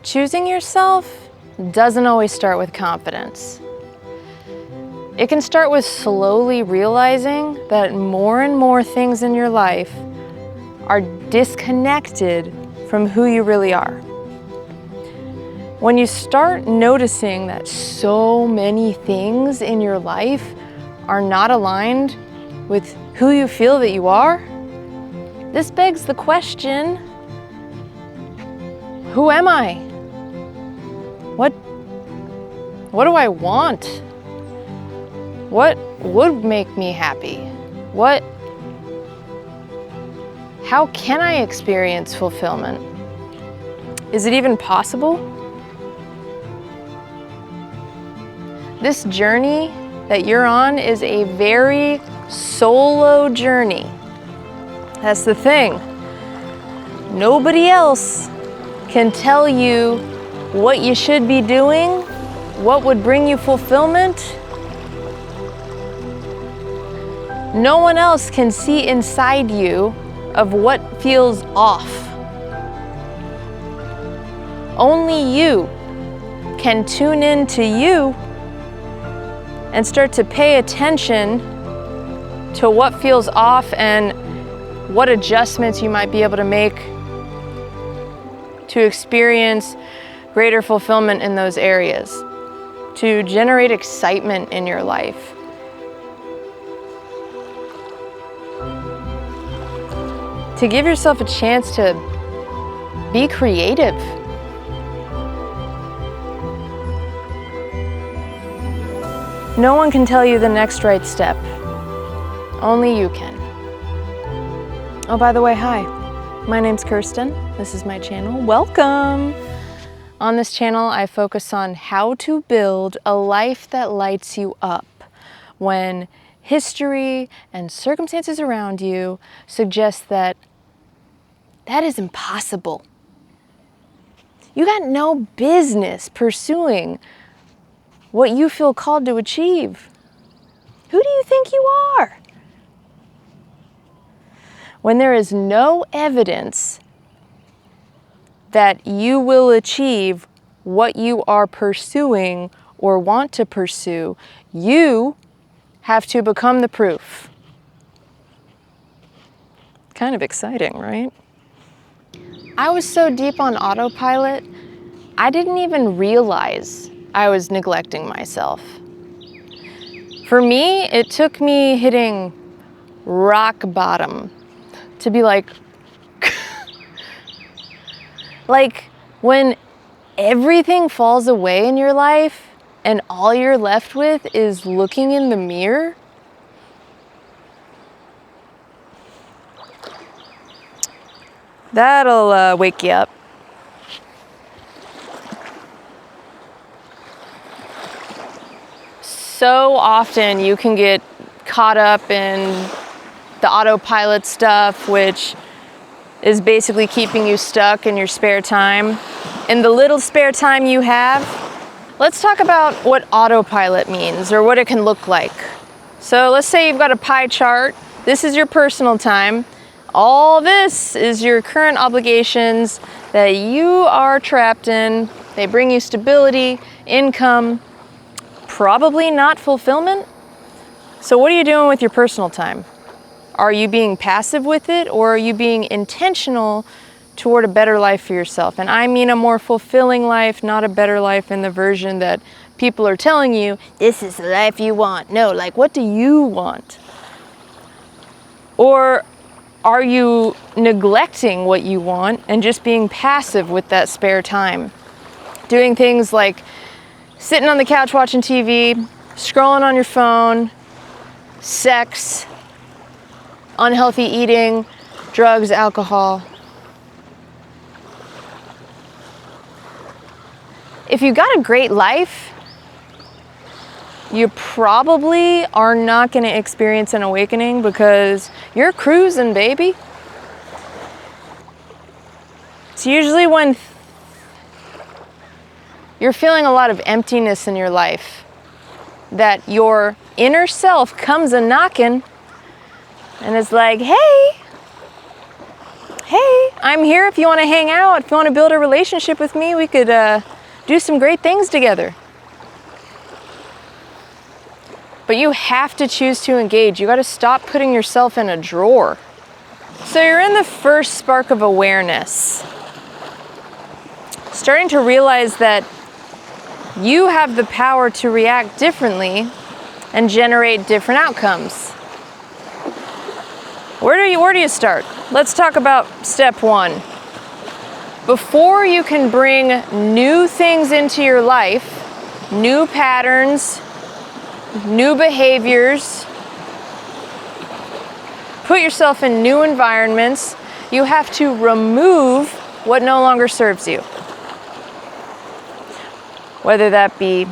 Choosing yourself doesn't always start with confidence. It can start with slowly realizing that more and more things in your life are disconnected from who you really are. When you start noticing that so many things in your life are not aligned with who you feel that you are, this begs the question, who am I? What do I want? What would make me happy? How can I experience fulfillment? Is it even possible? This journey that you're on is a very solo journey. That's the thing. Nobody else can tell you what you should be doing, what would bring you fulfillment. No one else can see inside you of what feels off. Only you can tune in to you and start to pay attention to what feels off and what adjustments you might be able to make to experience greater fulfillment in those areas, to generate excitement in your life. To give yourself a chance to be creative. No one can tell you the next right step. Only you can. Oh, by the way, hi. My name's Kirsten. This is my channel. Welcome! On this channel, I focus on how to build a life that lights you up when history and circumstances around you suggest that is impossible. You got no business pursuing what you feel called to achieve. Who do you think you are? When there is no evidence that you will achieve what you are pursuing or want to pursue, you have to become the proof. Kind of exciting, right? I was so deep on autopilot, I didn't even realize I was neglecting myself. For me, it took me hitting rock bottom to be like when everything falls away in your life and all you're left with is looking in the mirror. That'll wake you up. So often you can get caught up in the autopilot stuff, which is basically keeping you stuck in your spare time. In the little spare time you have, let's talk about what autopilot means or what it can look like. So let's say you've got a pie chart. This is your personal time. All this is your current obligations that you are trapped in. They bring you stability, income, probably not fulfillment. So what are you doing with your personal time? Are you being passive with it, or are you being intentional toward a better life for yourself? And I mean a more fulfilling life, not a better life in the version that people are telling you, this is the life you want. No, like, what do you want? Or are you neglecting what you want and just being passive with that spare time? Doing things like sitting on the couch watching TV, scrolling on your phone, sex, unhealthy eating, drugs, alcohol. If you got a great life, you probably are not going to experience an awakening because you're cruising, baby. It's usually when you're feeling a lot of emptiness in your life that your inner self comes a knocking and it's like, hey, hey, I'm here if you want to hang out, if you want to build a relationship with me, we could do some great things together. But you have to choose to engage. You got to stop putting yourself in a drawer. So you're in the first spark of awareness. Starting to realize that you have the power to react differently and generate different outcomes. Where do you start? Let's talk about step one. Before you can bring new things into your life, new patterns, new behaviors, put yourself in new environments, you have to remove what no longer serves you. Whether that be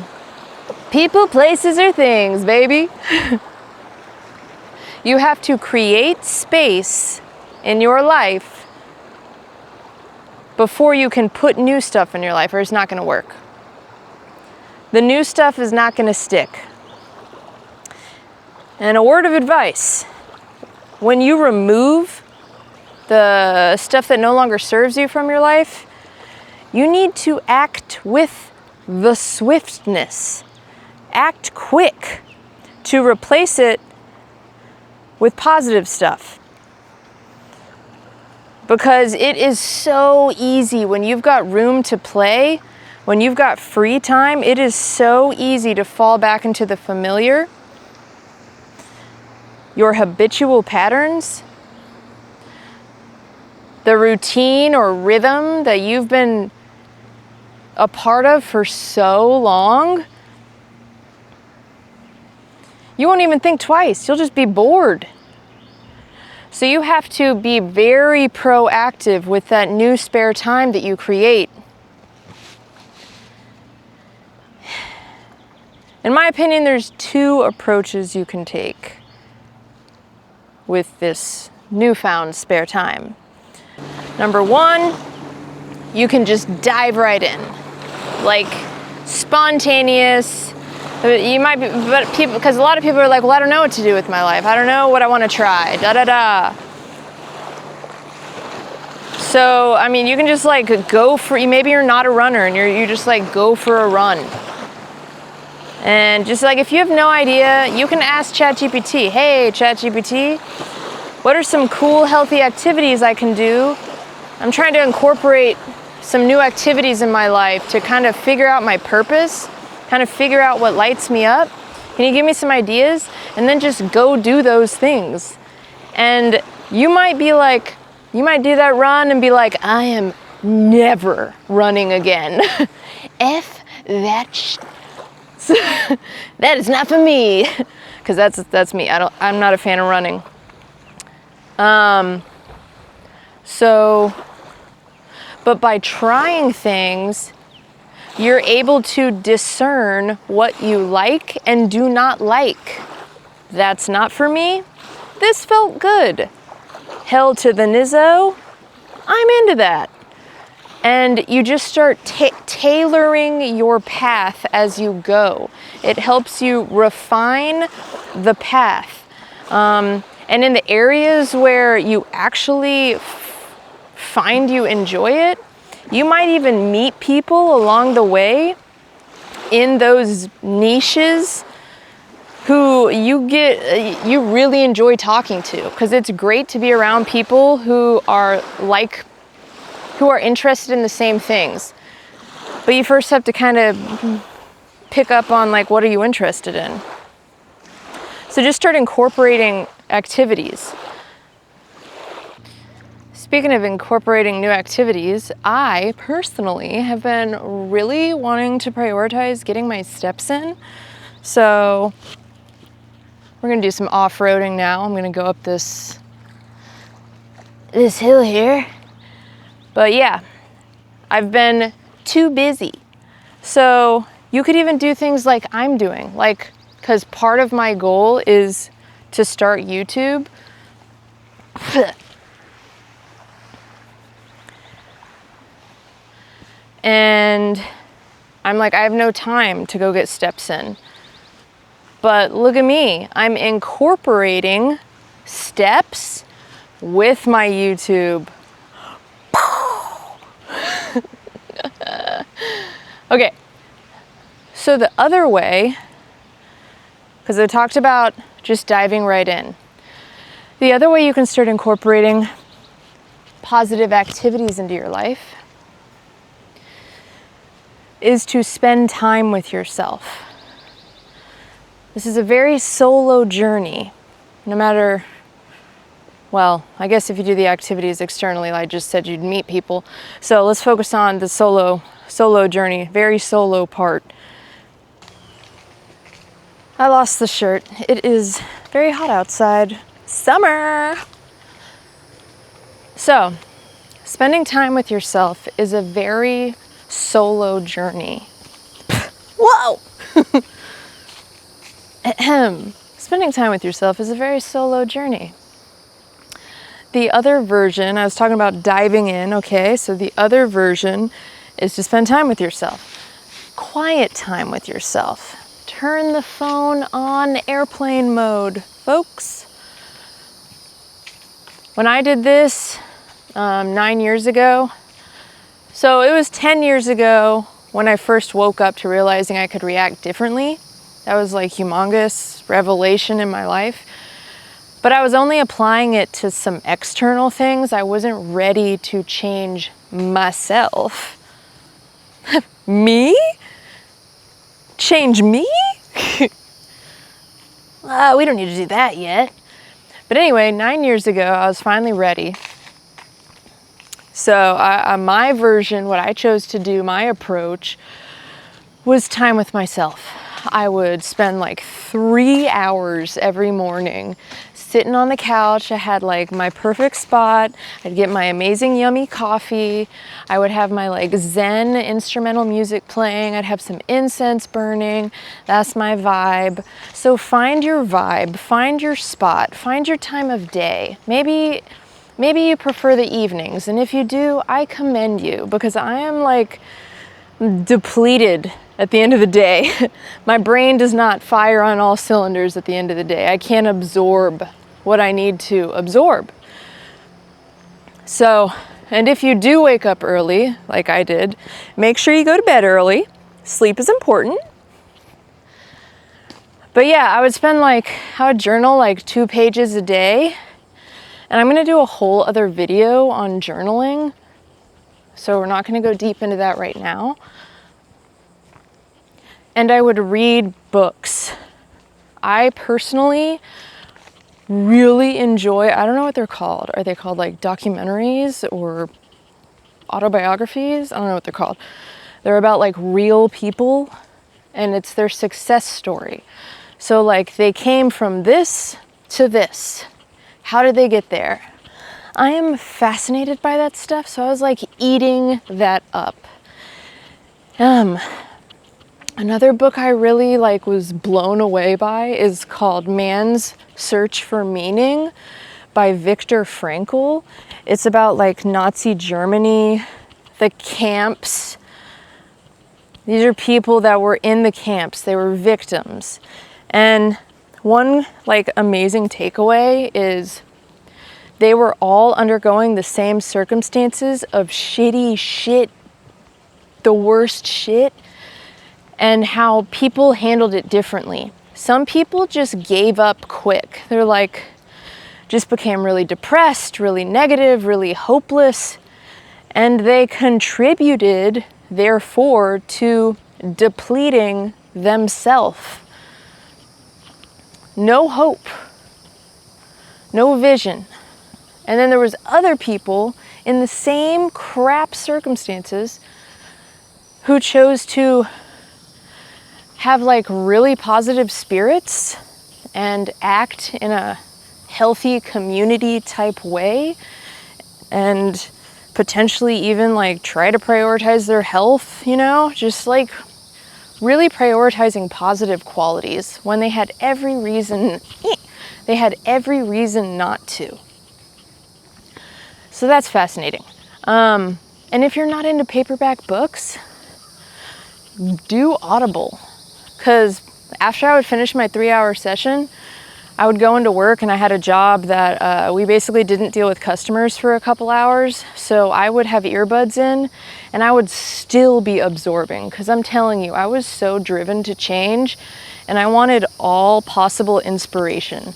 people, places, or things, baby. You have to create space in your life before you can put new stuff in your life, or it's not going to work. The new stuff is not going to stick. And a word of advice, when you remove the stuff that no longer serves you from your life, you need to act with the swiftness. Act quick to replace it with positive stuff. Because it is so easy when you've got room to play, when you've got free time, it is so easy to fall back into the familiar, your habitual patterns, the routine or rhythm that you've been a part of for so long. You won't even think twice. You'll just be bored. So you have to be very proactive with that new spare time that you create. In my opinion, there's two approaches you can take with this newfound spare time. Number one, you can just dive right in. Like spontaneous. You might be, but people, because a lot of people are like, well, I don't know what to do with my life. I don't know what I want to try. Da da da. So, I mean, you can just like go for. Maybe you're not a runner, and you just like go for a run. And just like if you have no idea, you can ask ChatGPT. Hey, ChatGPT, what are some cool, healthy activities I can do? I'm trying to incorporate some new activities in my life to kind of figure out my purpose. Kind of figure out what lights me up. Can you give me some ideas? And then just go do those things. And you might be like, you might do that run and be like, I am never running again. F that that is not for me. Because that's me. I'm not a fan of running. But by trying things, you're able to discern what you like and do not like. That's not for me. This felt good. Hell to the nizzo. I'm into that. And you just start tailoring your path as you go. It helps you refine the path. And in the areas where you actually find you enjoy it, you might even meet people along the way in those niches who you really enjoy talking to, because it's great to be around people who are interested in the same things. But you first have to kind of pick up on like, what are you interested in? So just start incorporating activities. Speaking of incorporating new activities, I personally have been really wanting to prioritize getting my steps in. So we're gonna do some off-roading now. I'm gonna go up this hill here. But yeah, I've been too busy. So you could even do things like I'm doing, like, because part of my goal is to start YouTube. And I'm like, I have no time to go get steps in. But look at me, I'm incorporating steps with my YouTube. Okay, so the other way, because I talked about just diving right in. The other way you can start incorporating positive activities into your life is to spend time with yourself. This is a very solo journey, no matter, well, I guess if you do the activities externally, I just said you'd meet people. So let's focus on the solo journey, very solo part. I lost the shirt. It is very hot outside. Summer! So, spending time with yourself is a very solo journey. Whoa! Spending time with yourself is a very solo journey. The other version, I was talking about diving in, okay? So the other version is to spend time with yourself. Quiet time with yourself. Turn the phone on airplane mode, folks. When I did this 9 years ago, so it was 10 years ago when I first woke up to realizing I could react differently. That was like humongous revelation in my life. But I was only applying it to some external things. I wasn't ready to change myself. Me? Change me? We don't need to do that yet. But anyway, 9 years ago, I was finally ready. So my version, what I chose to do, my approach, was time with myself. I would spend like 3 hours every morning sitting on the couch. I had like my perfect spot. I'd get my amazing yummy coffee. I would have my like Zen instrumental music playing. I'd have some incense burning. That's my vibe. So find your vibe, find your spot, find your time of day. Maybe you prefer the evenings, and if you do, I commend you, because I am like depleted at the end of the day. My brain does not fire on all cylinders at the end of the day. I can't absorb what I need to absorb. So, and if you do wake up early, like I did, make sure you go to bed early. Sleep is important. But yeah, I would journal like 2 pages a day. And I'm gonna do a whole other video on journaling. So we're not gonna go deep into that right now. And I would read books. I personally really enjoy, I don't know what they're called. Are they called like documentaries or autobiographies? I don't know what they're called. They're about like real people, and it's their success story. So like they came from this to this. How did they get there? I am fascinated by that stuff, so I was like eating that up. Another book I really like was blown away by is called Man's Search for Meaning by Viktor Frankl. It's about like Nazi Germany, the camps. These are people that were in the camps. They were victims. And one like amazing takeaway is they were all undergoing the same circumstances of shitty shit, the worst shit, and how people handled it differently. Some people just gave up quick. They're like, just became really depressed, really negative, really hopeless, and they contributed, therefore, to depleting themselves. No hope, no vision. And then there was other people in the same crap circumstances who chose to have like really positive spirits and act in a healthy community type way, and potentially even like try to prioritize their health, you know, just like really prioritizing positive qualities when they had every reason not to. So that's fascinating. And if you're not into paperback books, do Audible. Because after I would finish my 3-hour session, I would go into work, and I had a job that we basically didn't deal with customers for a couple hours. So I would have earbuds in and I would still be absorbing, because I'm telling you, I was so driven to change and I wanted all possible inspiration.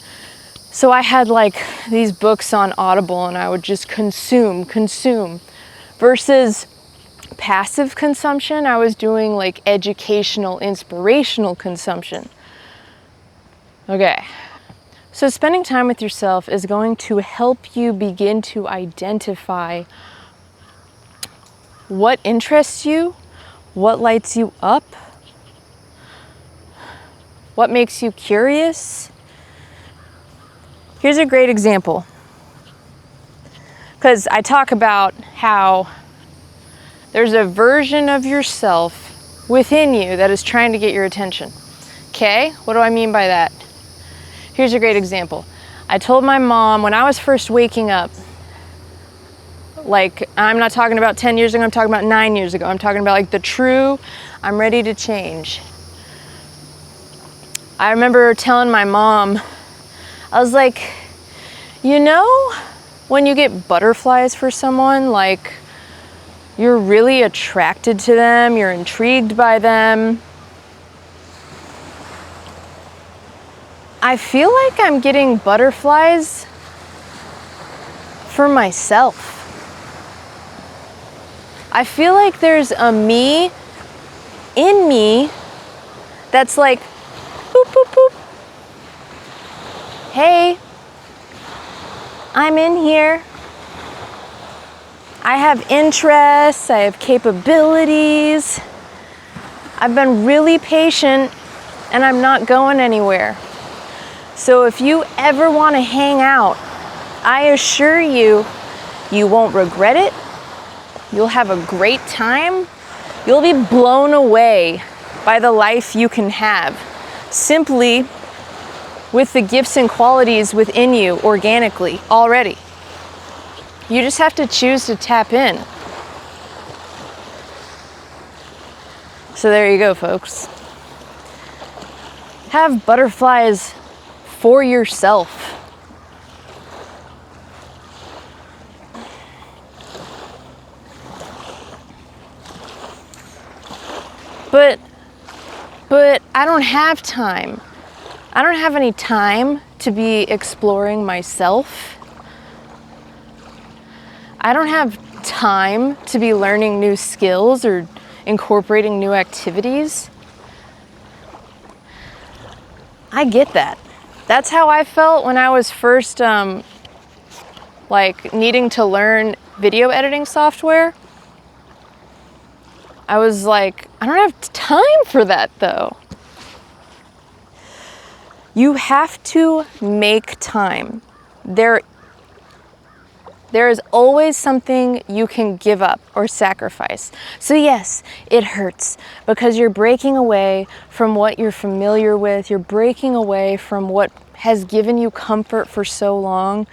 So I had like these books on Audible and I would just consume versus passive consumption. I was doing like educational, inspirational consumption. Okay. So spending time with yourself is going to help you begin to identify what interests you, what lights you up, what makes you curious. Here's a great example, because I talk about how there's a version of yourself within you that is trying to get your attention. Okay, what do I mean by that? Here's a great example. I told my mom when I was first waking up, like, I'm not talking about 10 years ago, I'm talking about 9 years ago. I'm talking about like the true, I'm ready to change. I remember telling my mom, I was like, you know, when you get butterflies for someone, like you're really attracted to them, you're intrigued by them. I feel like I'm getting butterflies for myself. I feel like there's a me in me that's like, boop, boop, boop. Hey, I'm in here. I have interests, I have capabilities. I've been really patient and I'm not going anywhere. So if you ever want to hang out, I assure you, you won't regret it. You'll have a great time. You'll be blown away by the life you can have simply with the gifts and qualities within you organically already. You just have to choose to tap in. So there you go, folks. Have butterflies for yourself. But I don't have time. I don't have any time to be exploring myself. I don't have time to be learning new skills or incorporating new activities. I get that. That's how I felt when I was first like needing to learn video editing software. I was like, I don't have time for that though. You have to make time. There is always something you can give up or sacrifice. So yes, it hurts because you're breaking away from what you're familiar with. You're breaking away from what has given you comfort for so long.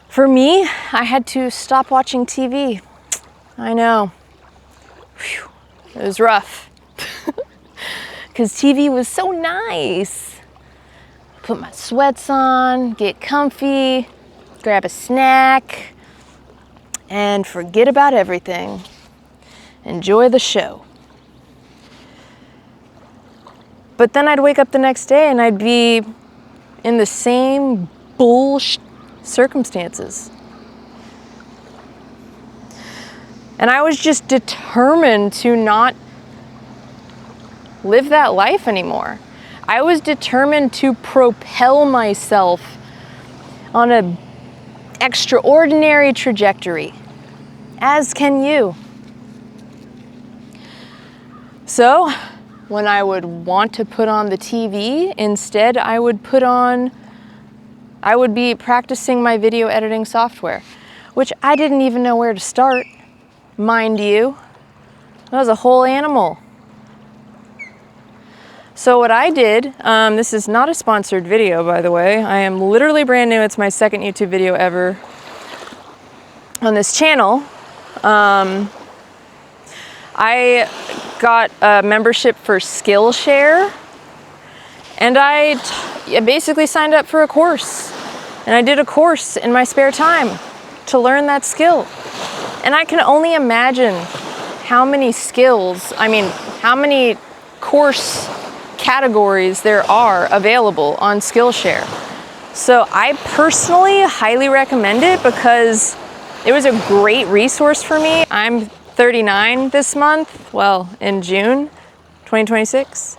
For me, I had to stop watching TV. I know. Whew. It was rough. Because TV was so nice. Put my sweats on, get comfy, grab a snack, and forget about everything. Enjoy the show. But then I'd wake up the next day and I'd be in the same bullshit circumstances. And I was just determined to not live that life anymore. I was determined to propel myself on an extraordinary trajectory, as can you. So, when I would want to put on the TV, instead I would be practicing my video editing software, which I didn't even know where to start, mind you. That was a whole animal. So what I did, this is not a sponsored video, by the way. I am literally brand new. It's my second YouTube video ever on this channel. I got a membership for Skillshare, And I basically signed up for a course. And I did a course in my spare time to learn that skill. And I can only imagine how many skills, how many course categories there are available on Skillshare. So I personally highly recommend it because it was a great resource for me. I'm 39 this month, well, in June 2026,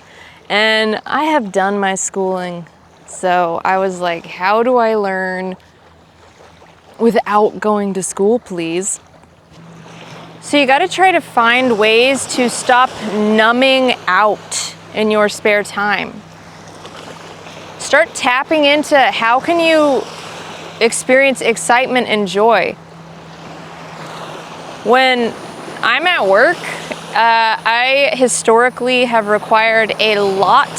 and I have done my schooling. So I was like, how do I learn without going to school, please? So you gotta try to find ways to stop numbing out in your spare time. Start tapping into how can you experience excitement and joy. When I'm at work, I historically have required a lot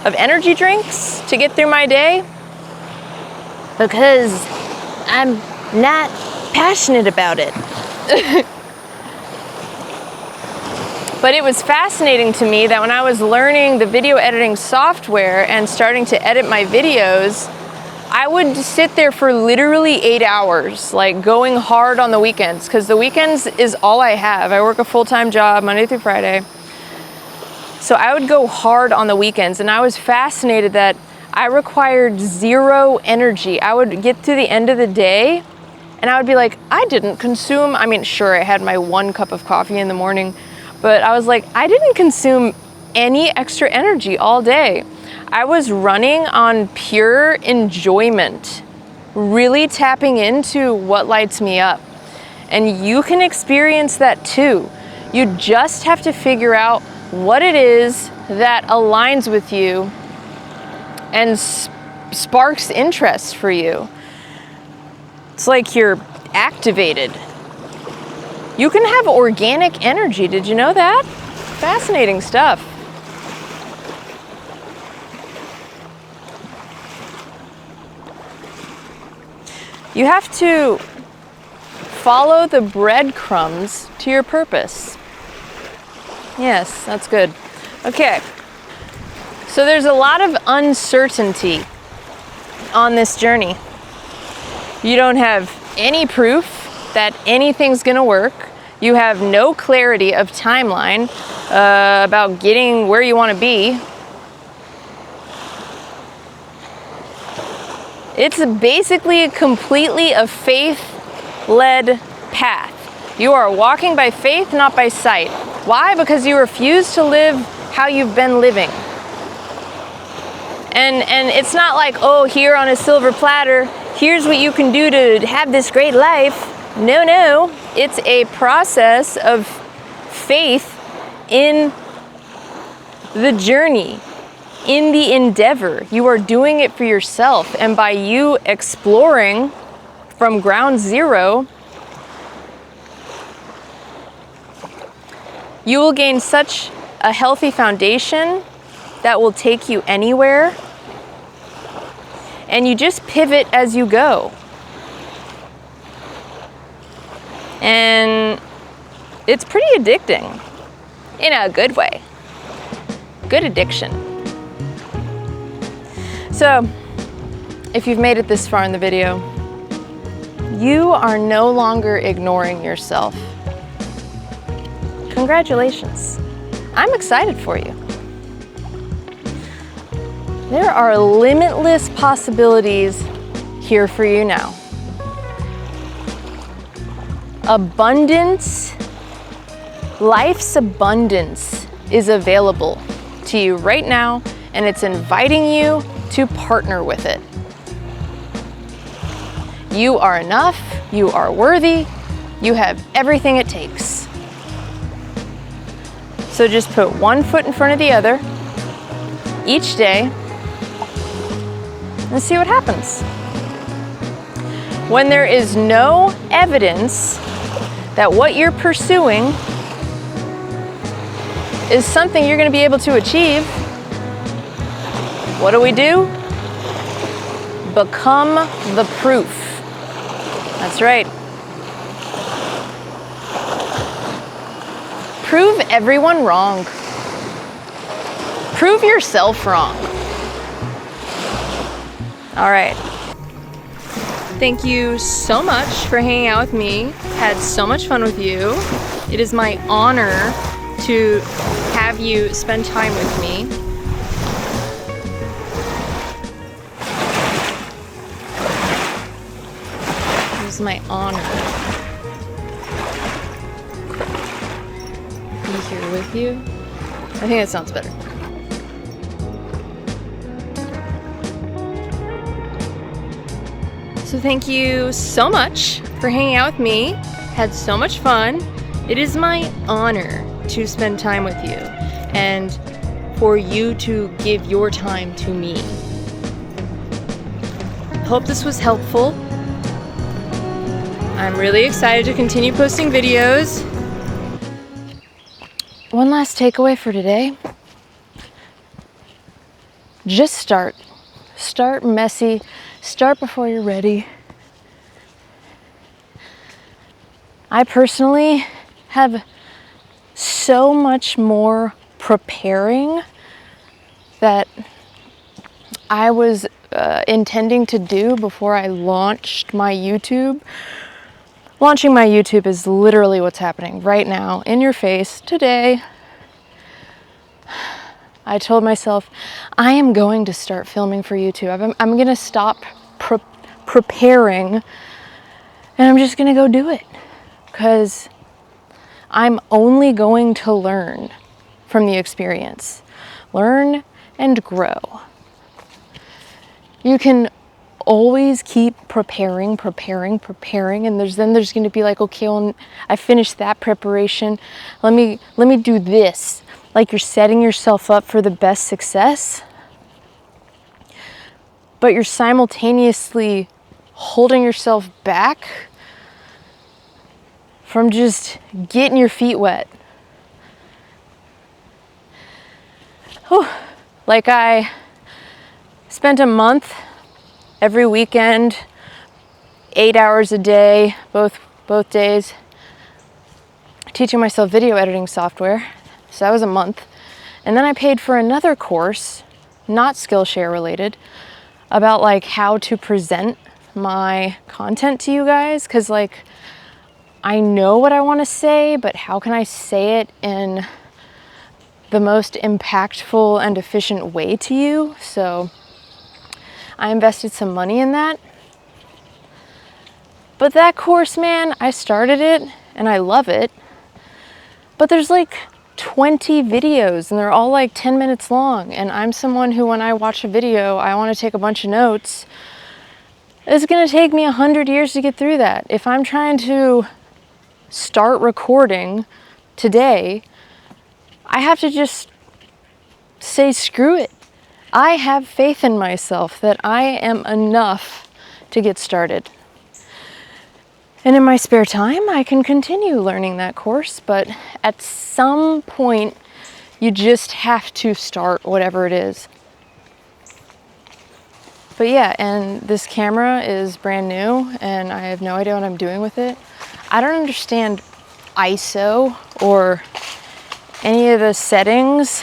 of energy drinks to get through my day because I'm not passionate about it. But it was fascinating to me that when I was learning the video editing software and starting to edit my videos, I would sit there for literally 8 hours, like going hard on the weekends, because the weekends is all I have. I work a full-time job Monday through Friday. So I would go hard on the weekends, and I was fascinated that I required zero energy. I would get to the end of the day and I would be like, I didn't consume, sure, I had my 1 cup of coffee in the morning, but I was like, I didn't consume any extra energy all day. I was running on pure enjoyment, really tapping into what lights me up. And you can experience that too. You just have to figure out what it is that aligns with you and sparks interest for you. It's like you're activated. You can have organic energy. Did you know that? Fascinating stuff. You have to follow the breadcrumbs to your purpose. Yes, that's good. Okay. So there's a lot of uncertainty on this journey. You don't have any proof that anything's gonna work. You have no clarity of timeline about getting where you wanna be. It's basically completely a faith-led path. You are walking by faith, not by sight. Why? Because you refuse to live how you've been living. And it's not like, oh, here on a silver platter, here's what you can do to have this great life. No, it's a process of faith in the journey, in the endeavor. You are doing it for yourself, and by you exploring from ground zero, you will gain such a healthy foundation that will take you anywhere, and you just pivot as you go. And it's pretty addicting in a good way. Good addiction. So, if you've made it this far in the video, you are no longer ignoring yourself. Congratulations. I'm excited for you. There are limitless possibilities here for you now. Abundance, life's abundance is available to you right now, and it's inviting you to partner with it. You are enough, you are worthy, you have everything it takes. So just put one foot in front of the other each day and see what happens. When there is no evidence that what you're pursuing is something you're going to be able to achieve, what do? Become the proof. That's right. Prove everyone wrong. Prove yourself wrong. All right. Thank you so much for hanging out with me. Had so much fun with you. It is my honor to have you spend time with me. It is my honor to be here with you. I think that sounds better. So thank you so much for hanging out with me. Had so much fun. It is my honor to spend time with you and for you to give your time to me. Hope this was helpful. I'm really excited to continue posting videos. One last takeaway for today. Just start. Start messy. Start before you're ready. I personally have so much more preparing that I was intending to do before I launched my YouTube. Launching my YouTube is literally what's happening right now, in your face, today. I told myself, I am going to start filming for YouTube. I'm going to stop preparing and I'm just going to go do it. Because I'm only going to learn from the experience. Learn and grow. You can always keep preparing, and then there's going to be like, okay, well, I finished that preparation. Let me do this. Like you're setting yourself up for the best success, but you're simultaneously holding yourself back from just getting your feet wet. Whew. Like I spent a month every weekend, 8 hours a day, both days, teaching myself video editing software. So that was a month. And then I paid for another course, not Skillshare related, about like how to present my content to you guys. Cause like, I know what I want to say, but how can I say it in the most impactful and efficient way to you? So I invested some money in that. But that course, man, I started it and I love it. But there's like 20 videos and they're all like 10 minutes long. And I'm someone who, when I watch a video, I want to take a bunch of notes. It's going to take me 100 years to get through that. If I'm trying to start recording today, I have to just say, screw it. I have faith in myself that I am enough to get started. And in my spare time, I can continue learning that course, but at some point, you just have to start whatever it is. But yeah, and this camera is brand new, and I have no idea what I'm doing with it. I don't understand ISO or any of the settings.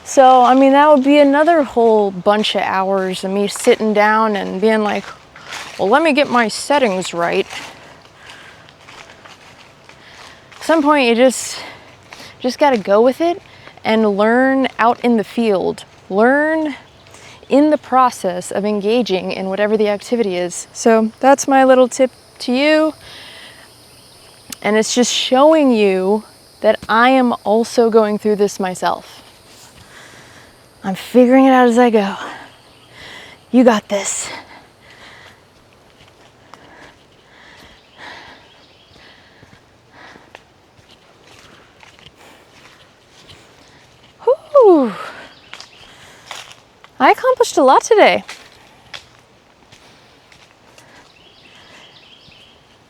So, I mean, that would be another whole bunch of hours of me sitting down and being like, well, let me get my settings right. At some point, you just got to go with it and learn out in the field. Learn in the process of engaging in whatever the activity is. So that's my little tip to you. And it's just showing you that I am also going through this myself. I'm figuring it out as I go. You got this. Whew. I accomplished a lot today.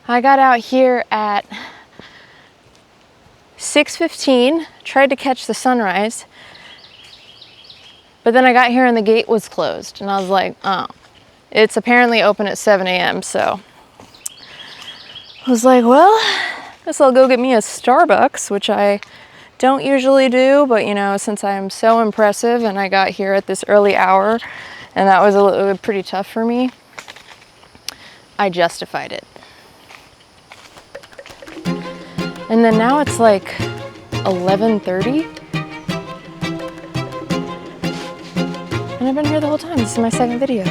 I got out here at 6:15, tried to catch the sunrise, but then I got here and the gate was closed, and I was like, oh, it's apparently open at 7 a.m., so I was like, well, I guess I'll go get me a Starbucks, which I don't usually do, but you know, since I'm so impressive and I got here at this early hour and that was pretty tough for me, I justified it. And then now it's like 11:30 and I've been here the whole time. This is my second video.